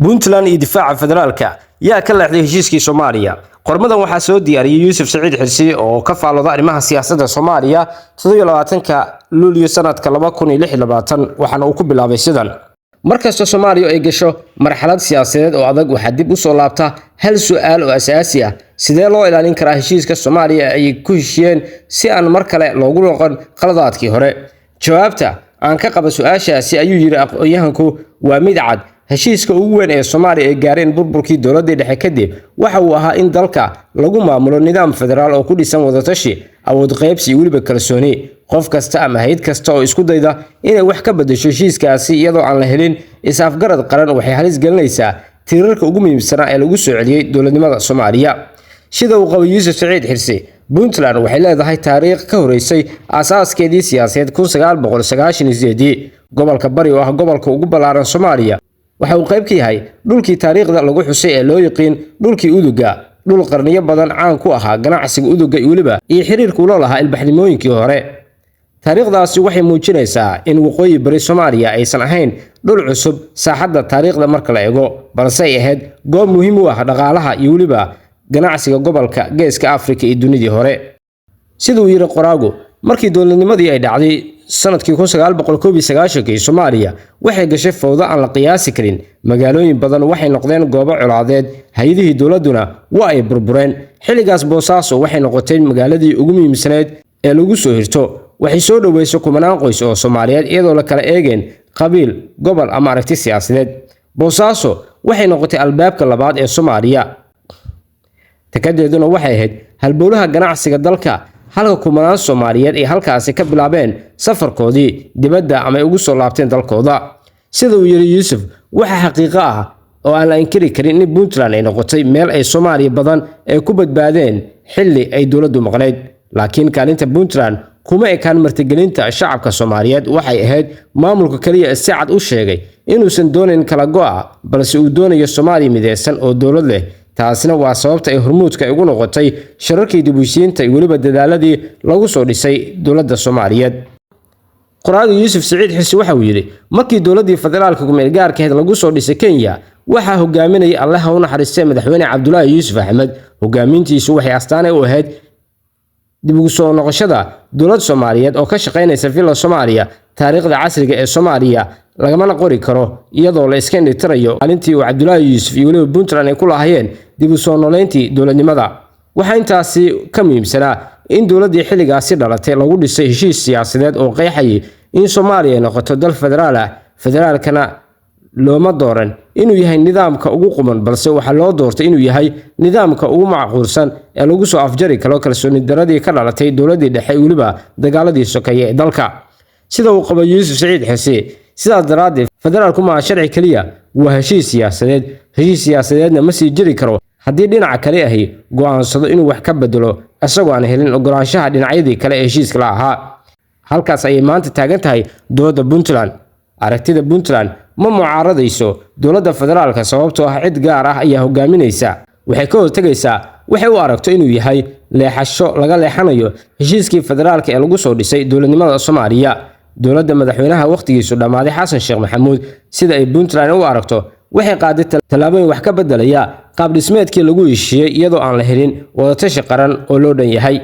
Puntland iyo difaaca federaalka yaa ka leexday heshiiskii Soomaaliya. Qormadan waxaa soo diyaariyay Yuusuf Saciid Xirsi oo ka faalooda arrimaha siyaasadda Soomaaliya 27ka Luulyo sanadka 2026 waxaana uu ku bilaabay sidan. Markasta Soomaaliya ay gasho marxalad siyaasadeed oo adag waxa dib u soo laabta hal su'aal oo asaasi ah: sidee loo ilaalin karaa heshiiska Soomaaliya ay ku heshiyeen si aan mar kale loogu noqon qaladaadkii hore? Jawaabta aan ka qaba su'aashaasi ayuu yiri aqoonyahanku waa mid cad. heshiiska ugu weyn ee Soomaaliya ay gaareen burburkii dowladda dhexe kadib waxa uu ahaa in dalka lagu maamulo nidaam federaal oo ku dhisan wadatashi, awood qaybsi iyo weliba kalsooni. qof kasta ama hay'ad kasta oo isku dayda inay wax ka bedesho heshiiskaasi iyadoo aan la helin is-afgarad qaran waxay halis gelinaysaa tiirarka ugu muhiimsan ee lagu soo celiyay dowladnimada Soomaaliya. Sida uu qabo Yuusuf Saciid Xirsi, Puntland waxay leedahay taariikh ka horeysay asaaskeedii siyaasadeed 1998. gobolka Bari oo ah gobolka ugu ballaaran Soomaaliya waxa uu qayb ka yahay dhulkii taariikhda lagu xusay ee loo yaqaan dhulkii Uduga, dhul qarniyo badan caan ku ahaa ganacsiga Uduga iyo weliba xiriirka uu lahaa ilbaxnimooyinkii hore. taariikhdaasi waxay muujinaysaa in waqooyi bari Soomaaliya aysan ahayn dhul cusub saaxadda taariikhda marka la eego, balse ay ahayd goob muhiim u ah dhaqaalaha iyo weliba ganacsiga gobolka Geeska Afrika iyo dunidii hore. Sida uu yiri qoraagu, markii dowladnimadii ay dhacday sanadkii 1991 Soomaaliya waxay gashay fowdo aan la qiyaasi karin. magaalooyin badan waxay noqdeen goobo colaadeed, hay'adihii dowladuna waa ay burbureen. xilligaas Boosaaso waxay noqotay magaaladii ugu muhiimsaneed ee lagu soo hirto. waxay soo dhaweysay kumanaan qoys oo Soomaaliyeed iyadoo la kala eegeen qabiil, gobol ama aragti siyaasadeed. Boosaaso waxay noqotay albaabka labaad ee Soomaaliya, takadeeduna waxay ahayd halbowlaha ganacsiga dalka, halka kumanaan Soomaaliyeed ay halkaasi ka bilaabeen safarkoodii dibadda ama ay ugu soo laabteen dalkooda. sida uu yiri Yuusuf, waxa xaqiiqo ah oo aan la inkiri karin in Puntland ay noqotay meel ay Soomaali badan ay ku badbaadeen xilli ay dowladdu maqnayd. laakiin kaalinta Puntland kuma ekaan martigelinta shacabka Soomaaliyeed. waxay ahayd maamulka kaliya si cad u sheegay inuusan doonayn kala go'a, balse uu doonayo Soomaali mideysan oo dowlad leh. taasina waa sababta ay hormuudka ugu noqotay shirarkii dib u heshiisiinta iyo weliba dadaaladii lagu soo dhisay dowladda Soomaaliyeed. qoraaga Yuusuf Saciid Xirsi waxa uu yiri, markii dowladdii federaalka ku meel gaarka ahayd lagu soo dhisay Kenya waxaa hogaaminayay Allah ha u naxariistay madaxweyne Cabdullaahi Yuusuf Axmed. hogaamintiisu waxay astaan u ahayd dib ugu soo noqoshada dowlad Soomaaliyeed oo ka shaqeynaysa filla Soomaaliya. taariikhda casriga ee Soomaaliya lagama qori karo iyadoo la iska indhitirayo maalintii uu Cabdullaahi Yuusuf iyo weliba Puntland ay ku lahaayeen dib u soo noolayntii dowladnimada. waxaa intaasi ka muhiimsanaa in dowladdii xilligaasi dhalatay lagu dhisay heshiis siyaasadeed oo qeexayay in Soomaaliya ay noqoto dal federaal ah. federaalkana looma dooran inuu yahay nidaamka ugu quman, balse waxaa loo doortay inuu yahay nidaamka ugu macquulsan ee lagu soo afjari karo kalsooni daradii ka dhalatay dowladdii dhexe iyo weliba dagaaladii sokeeye ee dalka. sida uu qabo Yuusuf Saciid Xirsi, sidaas daraaddeed federaalku ma aha sharci kaliya, waa heshiis siyaasadeed. heshiis siyaasadeedna ma sii jiri karo haddii dhinaca kale ahi go'aansado inuu wax ka bedelo isagoo aan helin ogolaanshaha dhinacyadii kale ee heshiiska la ahaa. halkaas ayay maanta taagan tahay dowladda Puntland. aragtida Puntland ma mucaaradayso dowladda federaalka sababtoo ah cid gaar ah ayaa hogaaminaysa. waxay ka hortagaysaa waxay u aragto inuu yahay leexasho laga leexanayo heshiiskii federaalka ee lagu soo dhisay dowladnimada Soomaaliya. dowladda madaxweynaha waqtigiisu dhamaaday Xasan Sheekh Maxamuud, sida ay Puntland u aragto, waxay qaaday tallaabooyin wax ka bedelaya qaab dhismeedkii lagu heshiiyay iyadoo aan la helin wadatashi qaran oo loo dhan yahay.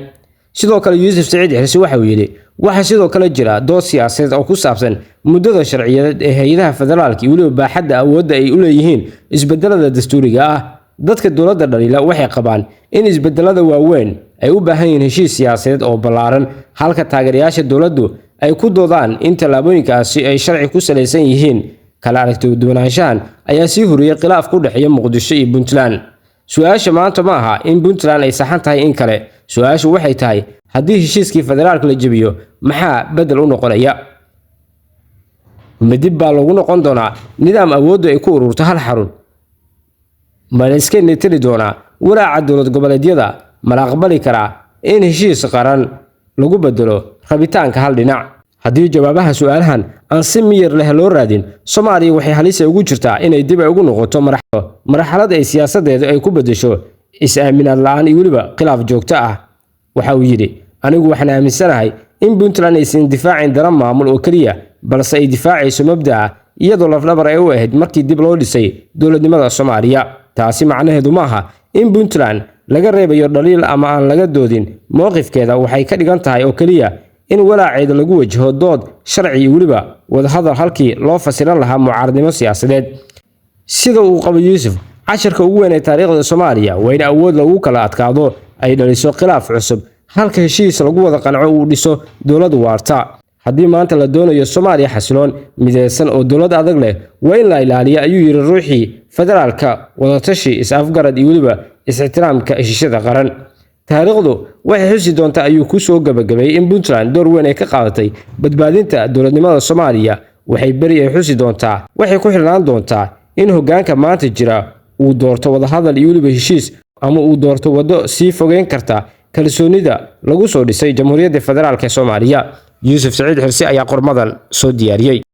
sidoo kale Yuusuf Saciid Xirsi waxa uu yiri, waxa sidoo kale jira dood siyaasadeed oo ku saabsan muddada sharciyeed ee hay'adaha federaalka iyo weliba baaxadda awoodda ay u leeyihiin isbedelada dastuuriga ah. dadka dowladda dhaliila waxay qabaan in isbedelada waaweyn ay u baahan yihiin heshiis siyaasadeed oo ballaaran, halka taageerayaasha dowladdu ay ku doodaan in tallaabooyinkaasi ay sharci ku salaysan yihiin. kala aragti duwanaanshahan ayaa sii huriyay khilaaf ku dhexeeya Muqdisho iyo Puntland. su'aasha maanta ma aha in Puntland ay saxan tahay in kale. su'aashu waxay tahay, haddii heshiiskii federaalka la jabiyo maxaa bedel u noqonaya? madib baa lagu noqon doonaa nidaam awooddu ay ku ururto hal xarun? ma la iska nitiri doonaa walaaca dowlad goboleedyada? ma la aqbali karaa in heshiis qaran lagu bedelo rabitaanka hal dhinac? haddii jawaabaha su'aalahan aan si miyir leh loo raadin, Soomaaliya waxay halis ugu jirtaa inay dib ugu noqoto marxalad ay siyaasadeedu ay ku bedesho is-aaminaad la'aan iyo weliba khilaaf joogto ah. waxa uu yiri, anigu waxaan aaminsanahay in Puntland aysan difaacin dara maamul oo kaliya, balse ay difaacayso mabda'a iyadoo lafdhabar ay u ahayd markii dib loo dhisay dowladnimada Soomaaliya. taasi macnaheedu maaha in Puntland laga reebayo dhaliil ama aan laga doodin mowqifkeeda. waxay ka dhigan tahay oo kaliya in walaaceeda lagu wajaho dood sharci waliba wadahadal halkii loo fasiran lahaa mucaaradnimo siyaasadeed. sida uu qabo Yuusuf, casharka ugu weyn ee taariikhda Soomaaliya waa in awood lagu kala adkaado ay dhaliso khilaaf cusub, halka heshiis lagu wada qanco uu dhiso dowlad waarta. haddii maanta la doonayo Soomaaliya xasiloon, mideysan oo dowlad adag leh, waa in la ilaaliyo ayuu yiri ruuxii federaalka, wadatashi, is-afgarad iyo waliba is-ixtiraamka heshiisyada qaran. taariikhdu waxay xusi doontaa ayuu ku soo gabagabeeyay in Puntland door weyn ay ka qaadatay badbaadinta dowladnimada Soomaaliya. waxay bari ay xusi doontaa, waxay ku xirnaan doontaa in hoggaanka maanta jira uu doorto wadahadal iyo waliba heshiis, ama uu doorto wado sii fogeyn karta kalsoonida lagu soo dhisay Jamhuuriyadda Federaalka Soomaaliya. Yuusuf Saciid Xirsi ayaa qormadan soo diyaariyay.